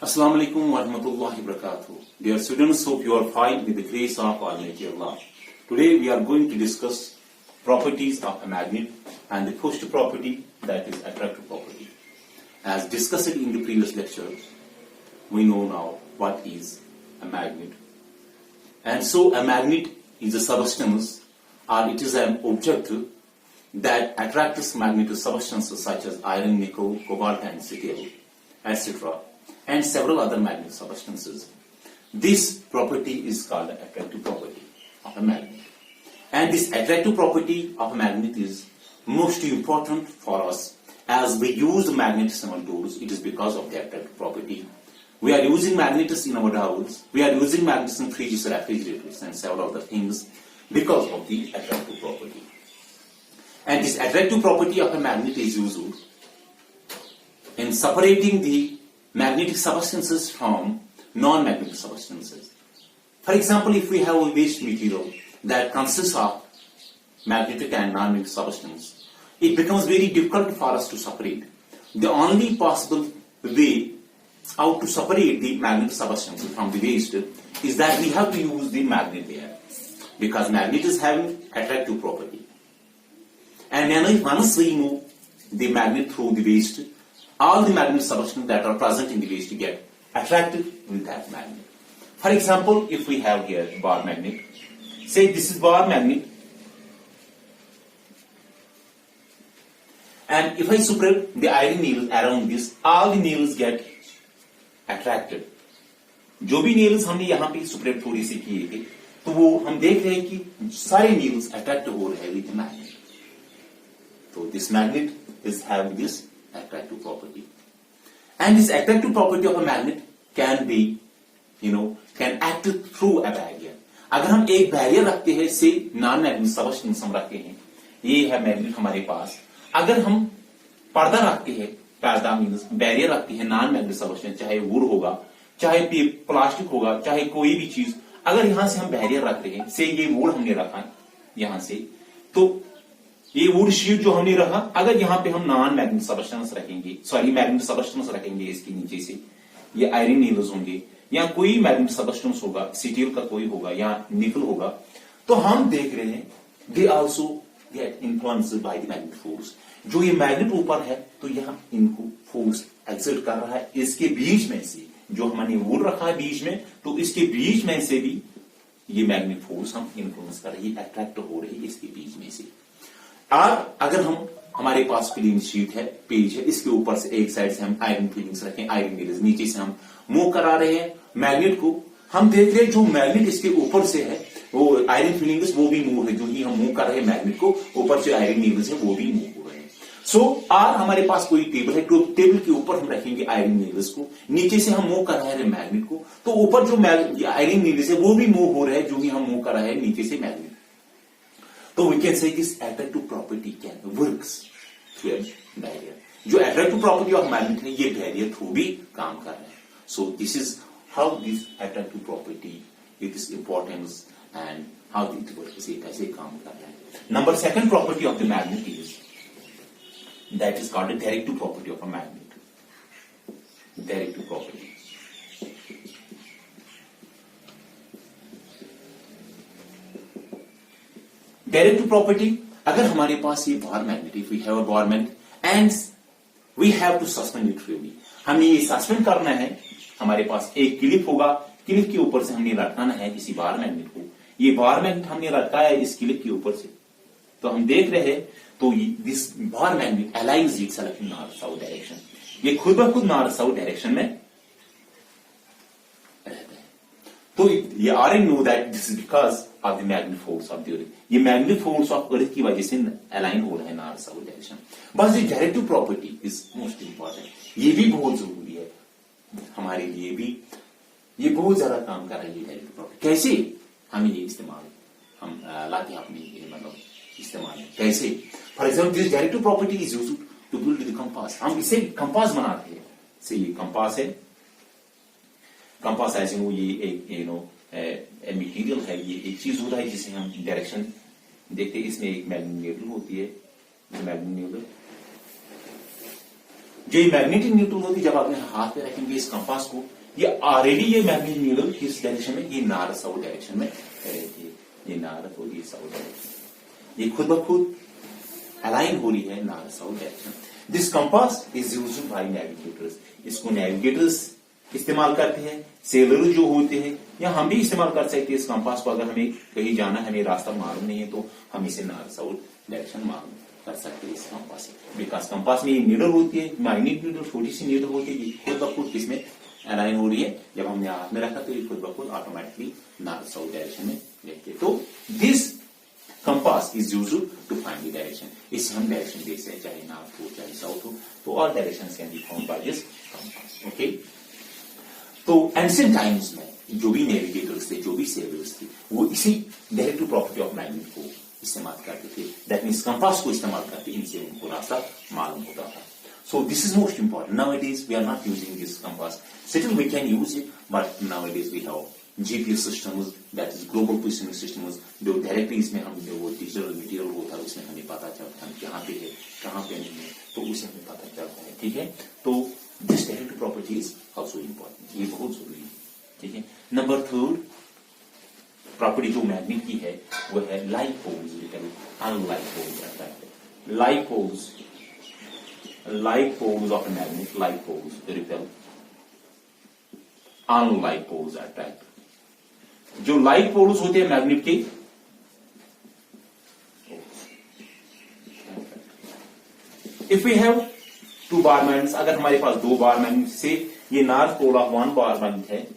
Assalamu alaikum wa rahmatullahi wa barakatuh. Dear students, hope you are fine with the grace of Almighty Allah. Today we are going to discuss properties of a magnet and the first property, that is attractive property. As discussed in the previous lectures, we know now what is a magnet. And so a magnet is a substance or it is an object that attracts magnetic substances such as iron, nickel, cobalt and steel, etc. and several other magnetic substances. This property is called the attractive property of a magnet. And this attractive property of a magnet is most important for us as we use magnets in our doors. It is because of the attractive property. We are using magnets in our doors. We are using magnets in fridges, refrigerators and several other things because of the attractive property. And this attractive property of a magnet is used in separating the magnetic substances from non-magnetic substances. For example, if we have a waste material that consists of magnetic and non-magnetic substance, it becomes very difficult for us to separate. The only possible way how to separate the magnetic substance from the waste is that we have to use the magnet there, because magnet is having attractive property. And once we move the magnet through the waste, all the magnetic substances that are present in the waste get attracted with that magnet. For example, if we have here bar magnet, say this is bar magnet, and if I spread the iron needles around this, all the needles get attracted. जो भी needles हमने यहाँ पे spread थोड़ी सी किए थे, तो वो हम देख रहे हैं कि सारे needles attract हो रहे हैं with the magnet. So this magnet is having this attractive property. And this attractive property of a magnet can be, can act through a barrier. अगर हम एक बैरियर रखते हैं, से नॉन मैग्नेटिक सबस्टेंस हम रखते हैं, ये है मैग्नेट हमारे पास. अगर हम पर्दा रखते हैं, पर्दा मीन्स बैरियर रखते हैं नॉन मैग्नेटिक सबस्टेंस, चाहे वुड होगा, चाहे प्लास्टिक होगा, चाहे कोई भी चीज, अगर यहां से हम बैरियर रख रहे हैं, से ये वुड हमने रखा यहां से, तो ये वुड शीट जो हमने रखा, अगर यहाँ पे हम नॉन मैग्नेटिक सबस्टेंस रखेंगे, मैग्नेटिक सबस्टेंस रखेंगे इसके नीचे से, ये आयरन नीडल्स होंगे या कोई मैग्नेटिक सबस्टेंस होगा, स्टील का कोई होगा या निकल होगा, तो हम देख रहे हैं they also get influenced by the magnetic force. जो ये मैग्नेट ऊपर है, तो यहाँ इनको फोर्स एक्सर्ट कर रहा है इसके बीच में से, जो हमने वुड रखा है बीच में, तो इसके बीच में से भी ये मैग्नेटिक फोर्स हम इन्फ्लुएंस कर रही है, अट्रैक्ट हो रही है इसके बीच में से. और अगर हमारे पास क्लीन शीट है, पेज है, इसके ऊपर से एक साइड से हम आयरन फिलिंग्स रखें, आयरन नीडल्स नीचे से हम मूव करा रहे हैं मैग्नेट को, हम देख रहे हैं जो मैग्नेट इसके ऊपर से है, वो आयरन फिलिंग्स वो भी मूव है, जो ही हम मूव कर रहे हैं मैग्नेट को, ऊपर से आयरन नीडल्स है वो भी मूव हो रहे हैं. सो और हमारे पास कोई टेबल है, तो टेबल के ऊपर हम रखेंगे आयरन नीडल्स को, नीचे से हम मूव कर रहे हैं मैग्नेट को, तो ऊपर जो आयरन नीडल्स है वो भी मूव हो रहे हैं, जो भी हम मूव कर रहे हैं नीचे से magnet. So we can say this attractive property works through a barrier. जो attractive property of magnet है, ये barrier through भी काम कर रहे हैं. So this is how this attractive property, its importance and how it works. ये कैसे काम कर रहा है. Number second property of the magnet is that is called a directive property of a magnet. Directive property. Directive property, अगर हमारे पास ये bar magnet, if we have a bar magnet and we have to suspend it freely, हमें ये suspend करना है, हमारे पास एक clip होगा, क्लिप के ऊपर से हमने लटकाना है किसी बार मैग्नेट को, ये बार मैग्नेट हमने लटकाया इस क्लिप के ऊपर से, तो हम देख रहे हैं, तो this bar magnet aligns itself in north south direction, ये खुद ब खुद नॉर्थ साउथ डायरेक्शन में रहता है. तो ये already know that this is because of the magnetic force of the earth. ये magnetic force of earth की वजह से अलाइन हो रहा है नॉर्थ साउथ डायरेक्शन. बस ये directive property is most important, ये भी बहुत जरूरी है हमारे लिए भी, ये बहुत ज्यादा काम कर रही है डायरेक्टिव प्रॉपर्टी. कैसे हमें ये इस्तेमाल हम लाते हैं अपने मतलब इस्तेमाल कैसे. For example this directive property is used to build the compass. हम इसे कंपास बनाते हैं, से ये कंपास है, कंपास ऐसे ये एक मटेरियल है, ये एक चीज होता है जिसे हम डायरेक्शन देखते हैं. इसमें एक मैग्नेट नीडल होती है, मैग्नेट नीडल जो ये मैग्नेटिक नीडल होती है, जब आप हाथ में रखेंगे इस कंपास को, ये ऑलरेडी ये मैग्नेटिक नीडल किस डायरेक्शन में, ये नॉर्थ साउथ डायरेक्शन में रहती है, ये नॉर्थ और ये साउथ डायरेक्शन, ये खुद ब खुद अलाइन हो रही है north south direction. This compass is used by navigators, इसको नेविगेटर्स इस्तेमाल करते हैं, सेलर जो होते हैं, या हम भी इस्तेमाल कर सकते हैं इस कंपास को। अगर हमें कहीं जाना है, हमें रास्ता मालूम नहीं है, तो हम इसे नॉर्थ साउथ डायरेक्शन मालूम कर सकते हैं इस कंपास से। बिकॉज कंपास में ये नीडल होती है, मैग्नेटिक नीडल, छोटी सी नीडल होती है, ये खुद ब खुद किसमें अलाइन हो रही है। जब हमने हाथ में रखा तो ये खुद ब खुद ऑटोमेटिकली नॉर्थ साउथ डायरेक्शन में रहती है। तो this compass is used to find the direction, इससे हम डायरेक्शन देख सकते हैं, चाहे नॉर्थ हो चाहे साउथ हो, तो all directions can be found by this compass. Okay, तो एंशिएंट टाइम्स में जो भी नेविगेटर्स थे, जो भी सेलर्स थे, वो इसी डायरेक्टिव प्रॉपर्टी ऑफ मैग्नेट को इस्तेमाल करते थे, दैट मीन्स कंपास को इस्तेमाल करते, इनसे उनको रास्ता मालूम होता था। So this is most important. Nowadays we are not using this compass. Still we can use it, but nowadays we have GPS systems, that is global positioning systems, जो डायरेक्टली इसमें हम जो वो डिजिटल मटेरियल होता है उसमें हमें पता चलता है कहाँ पे है कहाँ पे नहीं है, तो उसे हमें पता चलता है। ठीक है, तो this directive property is also important, ये बहुत जरूरी है। ठीक है, नंबर थर्ड प्रॉपर्टी जो मैग्नेट की है वो है like poles return unlike poles attract. like poles of a magnet, like poles repel, unlike poles attract। जो like poles होते हैं मैग्नेट के, if we have two bar magnets, अगर हमारे पास दो बार मैग्नेट से, ये north pole of one bar magnet है,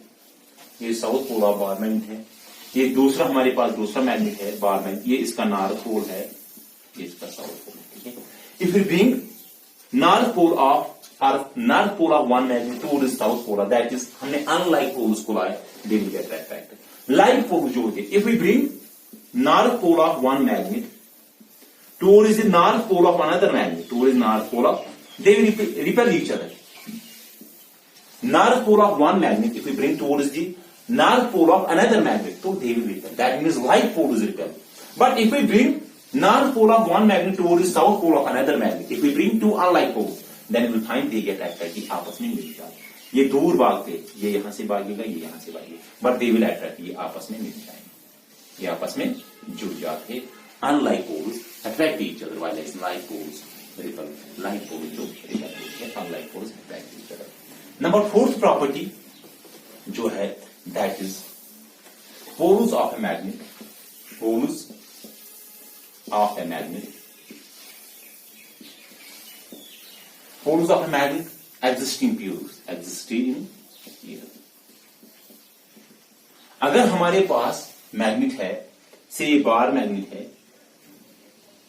ये south pole of bar magnet है, ये दूसरा हमारे पास दूसरा मैग्नेट है बार मैग्नेट, ये इसका नॉर्थ पोल है, ये इसका साउथ पोल है। ठीक है, if we bring north pole of one magnet toward south pole, that is हमने अनलाइक पोल्स को लाया, they will get attracted. Like pole जो होते हैं, if we bring north pole of one magnet towards the north pole of another magnet, towards north pole of, they will repel each other. North pole of one magnet if we bring towards the north pole of another magnet, तो they will repel, that means like pole is repel. But if we bring north pole of one magnet towards south pole of another magnet, if we bring two unlike poles, then we will find they get attracted, आपस में मिल जाएंगे। ये दूर भागते, ये यहां से भागेगा, ये यहां से भागेगा, but they will attract, ये आपस में मिल जाएंगे, ये आपस में जुड़ जाते। unlike poles attract each other, while like poles repel, like poles जो repel होते हैं, unlike poles attract each other। Number fourth property जो है, that is poles of a magnet, poles of a magnet, poles of a magnet exist in pairs। अगर हमारे पास magnet है, से ये बार मैग्नेट है,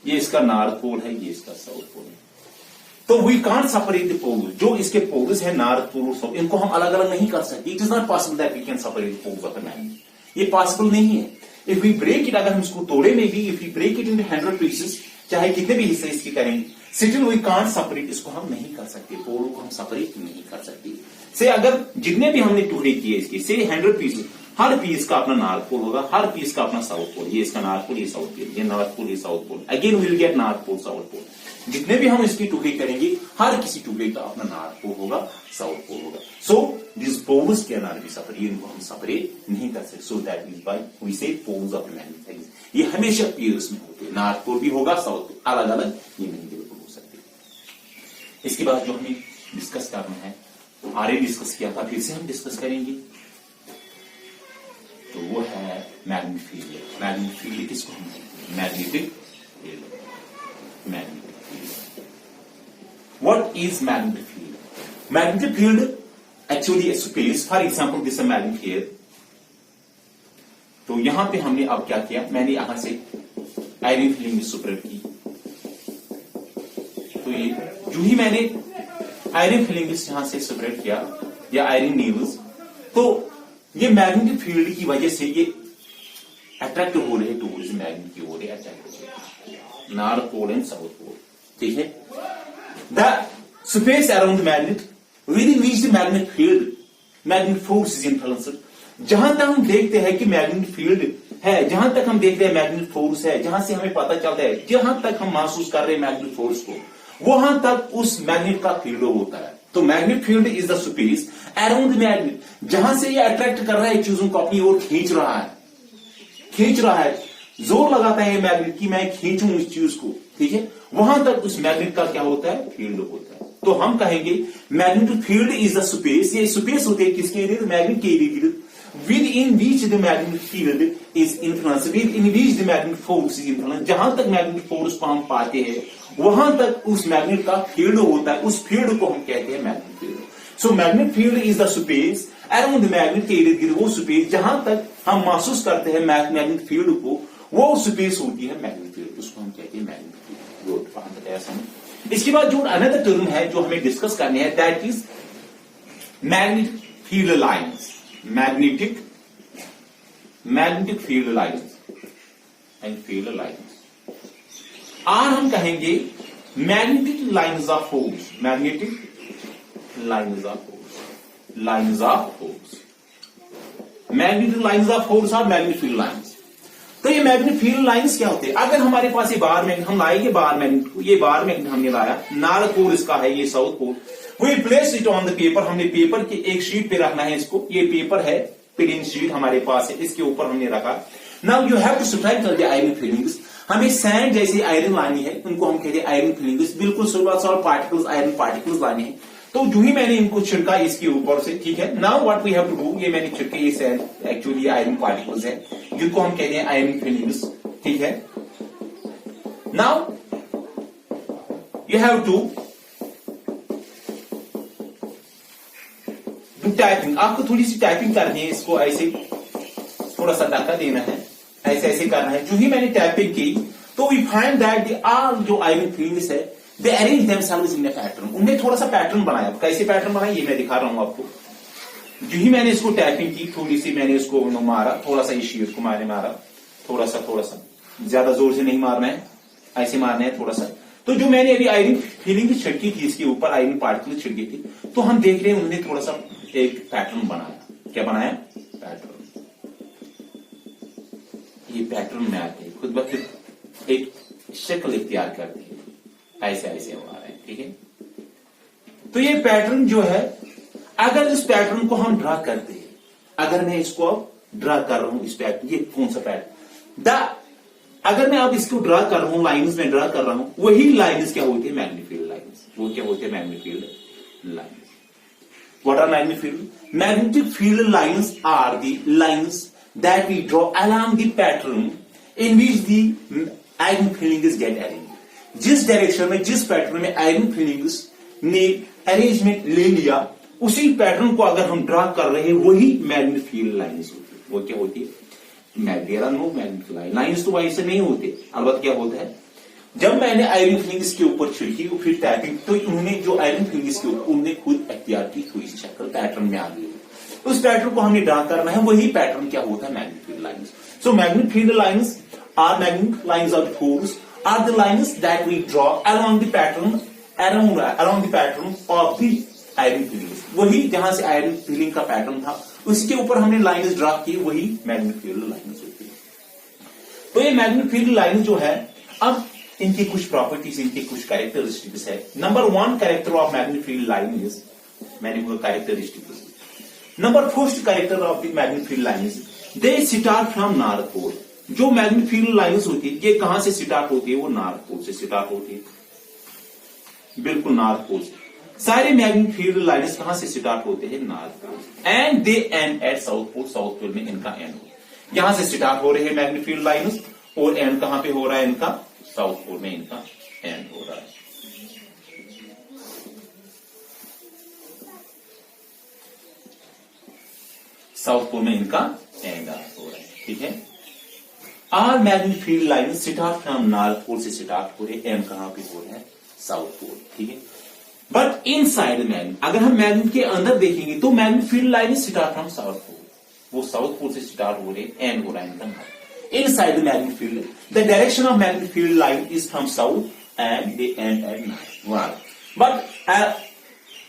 ये इसका नॉर्थ पोल है, ये इसका साउथ पोल है, तो we can't separate the poles, जो इसके पोल्स है नॉर्थ पोल और साउथ, इनको हम अलग अलग नहीं कर सकते। It is not possible that we can separate poles of a magnet, ये पॉसिबल नहीं है। इफ वी ब्रेक इट, अगर हम इसको तोड़े में भी, if we break it in 100 pieces, चाहे कितने भी हिस्से इसके करेंगे, स्टिल वी कांट सेपरेट, इसको हम नहीं कर सकते, पोल को हम सेपरेट नहीं कर सकते। से अगर जितने भी हमने टुकड़े किए इसके, से 100 पीस, हर पीस का अपना नॉर्थ पोल होगा, हर पीस का अपना साउथ पोल, ये इसका नॉर्थ पोल, ये साउथ पोल, ये नॉर्थ पोल, ये south pole, again will get north pole south pole. जितने भी हम इसकी टुकड़े करेंगे, हर किसी टुकड़े का अपना नॉर्थ पोल होगा, साउथ पोल होगा। So this poles can not be separate, इनको हम सेपरेट नहीं कर सकते। So that is why we say poles of magnet, ये हमेशा पेयर्स में होते हैं, नॉर्थ पोल भी होगा, साउथ पोल, अलग अलग ये नहीं बिल्कुल हो सकते। इसके बाद जो हमें डिस्कस करना है, आगे डिस्कस किया था, फिर से हम डिस्कस करेंगे, तो वो है मैग्नेटिक फील्ड। मैग्नेटिक फील्ड किसको हम कहते हैं? Magnetic field. Magnetic field, what is magnetic field? Magnetic field actually a space, for example this is a magnet here। तो यहां पे हमने अब क्या किया, मैंने यहां से आयरन फिलिंग सेपरेट की, तो ये जो ही मैंने आयरन फिलिंग यहां से सेपरेट किया, या आयरन नीडल्स, तो ये मैग्नेटिक फील्ड की वजह से ये अट्रैक्ट हो रहे टूवर्ड्स मैग्नेट की ओर अट्रैक्ट हो रहे, north pole and south pole. ठीक है, the space around magnet within which the magnetic field, magnetic force is influenced। जहां तक हम देखते हैं कि मैग्नेटिक फील्ड है, जहां तक हम देखते हैं मैग्नेटिक फोर्स है, जहां से हमें पता चलता है, जहां तक हम महसूस कर रहे हैं मैग्नेटिक फोर्स को, वहां तक उस मैग्नेट का फील्ड होता है। तो magnet field is the space around the magnet, जहां से ये अट्रैक्ट कर रहा है चीजों को अपनी ओर खींच रहा है, जोर लगाता है मैग्नेट की मैं खींचूं इस चीज को, ठीक है, वहां तक उस मैग्नेट का क्या होता है, फील्ड होता है। तो हम कहेंगे magnetic field is the space, ये स्पेस होते हैं किसके इर्द, मैग्नेट के इर्द, with in which the magnetic field is influence, with in which the magnetic force is influence, जहां तक मैग्नेटिक फोर्स को हम पाते हैं वहां तक उस मैग्नेट का फील्ड होता है, उस फील्ड को हम कहते हैं magnetic field. So magnetic field is the space around the magnet के इर्द गिर्द वो स्पेस जहां तक हम महसूस करते हैं मैग्नेटिक फील्ड को, वो स्पेस होती है मैग्नेटिक फील्ड, उसको हम कहते हैं मैग्नेटिक फील्ड। इसके बाद जो अनदर टर्म है जो हमें डिस्कस करने हैं, that is magnetic field lines, magnetic field lines and field lines, और हम कहेंगे magnetic lines of force, magnetic lines of force, lines of force, magnetic lines of force और मैग्नेटिक फील्ड लाइंस। तो ये मैग्नेटिक फील्ड लाइंस क्या होते हैं, अगर हमारे पास ये बार मैग्नेट, हम लाएंगे बार मैग्नेट को, ये बार मैग्नेट हमने लाया, नॉर्थ पोल इसका है, ये south pole, we place it on the paper, हमने पेपर की एक शीट पे रखना है इसको, ये पेपर है प्लेन शीट हमारे पास है, इसके ऊपर हमने रखा। Now you have to strike the iron filings, हमें सैंड जैसी आयरन लानी है, उनको हम कहते हैं आयरन फिलिंग्स, बिल्कुल सॉल्व पार्टिकल्स, आयरन पार्टिकल्स लाने हैं। तो जो ही मैंने इनको छिड़का इसके ऊपर से, ठीक है, now what we have to do, ये मैंने छिड़के, ये सैंड एक्चुअली आयरन पार्टिकल्स है जिनको हम कहते हैं आयरन फिलिंग्स, ठीक है। Now you have to do typing, आपको थोड़ी सी टाइपिंग करनी है, इसको ऐसे थोड़ा सा धक्का देना है, ऐसे ऐसे करना है। जो ही मैंने टाइपिंग की तो we find that the all जो आयरन फिलिंग्स है they arrange themselves in a pattern, उन्हें थोड़ा सा पैटर्न बनाया। कैसे पैटर्न बनाया ये मैं दिखा रहा हूं आपको। जो ही मैंने इसको टाइपिंग की, थोड़ी सी मैंने इसको मारा, थोड़ा सा इस शीट को मैंने मारा, थोड़ा सा ज्यादा जोर से नहीं मारना है, ऐसे मारना है थोड़ा सा। तो जो मैंने अभी आयरन फिलिंग छिड़की थी इसके ऊपर, आयरन पार्टिकल छिड़की थी, तो हम देख रहे हैं उन्होंने थोड़ा सा एक पैटर्न बनाया। क्या बनाया, पैटर्न, ये पैटर्न में आते हैं खुद ब खुद एक शक्ल इख्तियार करती है, ऐसे ऐसे हो रहा है, ठीक है। तो ये पैटर्न जो है, अगर इस पैटर्न को हम ड्रा करते हैं, अगर मैं इसको अब ड्रा कर रहा हूं, इस पैटर्न, ये कौन सा पैटर्न, अगर मैं अब इसको ड्रा कर रहा हूं, लाइंस में ड्रा कर रहा हूं, वही लाइंस क्या होती है, मैग्नेटिक फील्ड लाइंस, वो क्या होती है, magnetic field lines. What are magnetic field? Magnetic field lines are the lines that we draw along the pattern in which the iron filings get arranged. जिस डायरेक्शन में, जिस पैटर्न में iron filings ने arrangement ले लिया, उसी pattern को अगर हम ड्रा कर रहे हैं, वही मैग्नेटिक फील्ड लाइंस होती है। वो क्या होती है, नो मैग्नेटिक लाइंस तो वैसे नहीं होते, अलबत्ता क्या होता है, जब मैंने आयरन फिलिंग्स के ऊपर छिड़की और फिर टाइपिंग, तो उन्होंने जो आयरन फिलिंग्स के ऊपर उन्होंने खुद अख्तियार की, थोड़ी सी शक्ल पैटर्न में आ गई, उस पैटर्न को हमने ड्रा करना है, वही पैटर्न क्या होता है, magnetic field lines. So magnetic field lines are magnetic lines of force are the lines that we draw along the pattern, along the pattern of the iron filings, वही जहां से आयरन फिलिंग का pattern था उसके ऊपर हमने lines draw की, वही मैग्नेटिक फील्ड लाइंस होती है। तो ये मैग्नेटिक फील्ड लाइन जो है, अब इनकी कुछ प्रॉपर्टीज, इनकी कुछ कैरेक्टरिस्टिक्स है। Number 1 character of magnetic field line is, मैंने वो characteristics, number first character of the magnetic field line is they start from north pole. जो मैग्नेटिक फील्ड लाइंस होती है, ये कहां से स्टार्ट होती है, वो नॉर्थ पोल से स्टार्ट होती है, बिल्कुल नॉर्थ पोल से। सारे मैग्नेटिक फील्ड लाइंस कहां से स्टार्ट होते हैं, north pole, and they end at south pole, south pole में इनका एंड हो, यहां से स्टार्ट हो रहे हैं मैग्नेटिक फील्ड लाइंस, और एंड कहां पे हो रहा है इनका, साउथ पोल में इनका एंड हो रहा है। साउथ पोल में इनका एंड हो रहा है, ठीक है। Are magnetic field line start from north pole से स्टार्ट हो रहे, एंड कहां पे हो रहा है, साउथ पोल, ठीक है। बट इन साइड मैग्नेट, अगर हम मैग्नेट के अंदर देखेंगे तो magnetic field line start from south pole, वो साउथ पोल से स्टार्ट हो रहे, एंड हो रहा है इनका north. Inside the magnetic field, the direction of magnetic field line is from south and they end at north. But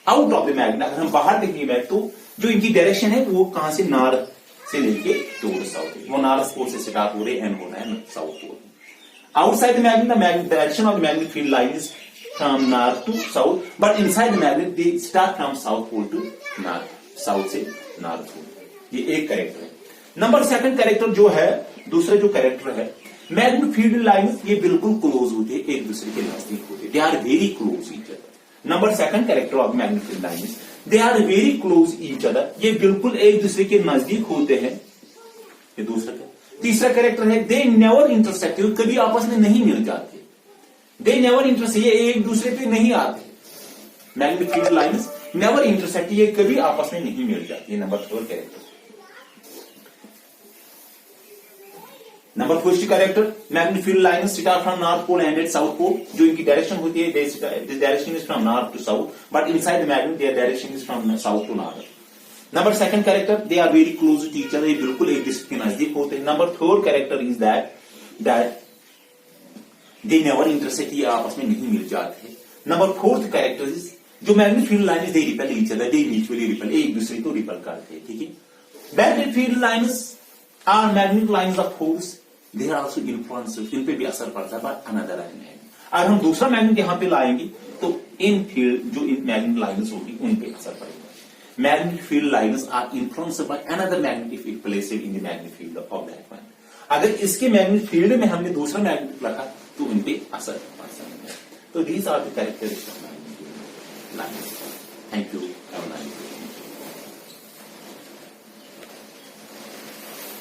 out of the magnet, अगर हम बाहर देखेंगे तो जो इनकी डायरेक्शन है वो कहां से, नॉर्थ से लेके टूवर्ड साउथ, वो नॉर्थ पोल से स्टार्ट हो रहे, एंड हो रहा है south pole. Outside the magnet, the direction of the magnetic field line is from north to south, but inside the magnet they start from south pole to north, south से north pole। ये एक character है। Number second character जो है, दूसरा जो character है, magnetic field lines ये बिल्कुल क्लोज होते हैं, एक दूसरे के नजदीक होते हैं, they are very close each other. Number second character of magnetic field lines, they are very close each other, ये बिल्कुल एक दूसरे के नजदीक होते हैं, ये दूसरा। तीसरा कैरेक्टर है, दे नेवर इंटरसेक्ट, कभी आपस में नहीं मिल जाते, दे नेवर इंटरसेक्ट, ये एक दूसरे पे नहीं आते। Magnetic field lines never intersect, ये कभी आपस में नहीं मिल जाती। Number third character. Number first character, magnetic field lines start from north pole end at south pole, जो इनकी डायरेक्शन होती है, this direction is from north to south, but inside the magnet their direction is from south to north. Number second character, they are very close to each other, ये बिल्कुल एक दूसरे के नजदीक होते हैं। Number third character is that they never intersect, ये आपस में नहीं मिल जाते। नंबर फोर्थ कैरेक्टर इज, जो magnetic field lines they repel each other, they mutually repel, एक दूसरे को रिपेल करते हैं, ठीक है। Magnetic field lines are magnetic lines of force, they are also influence, इन पे भी असर पड़ता है, बट अनदर मैग्नेट। अगर हम दूसरा मैग्नेट यहां पे लाएंगे तो इन फील्ड जो इन मैग्नेटिक लाइंस होगी उन पे असर पड़ेगा। Magnetic field lines are influenced by another magnetic field placed in the magnetic field of that one. अगर इसके मैग्नेटिक फील्ड में हमने दूसरा मैग्नेट रखा तो उन पे असर पड़ सकता है। तो these are the characteristics of magnetic lines. Thank you. Have a nice day.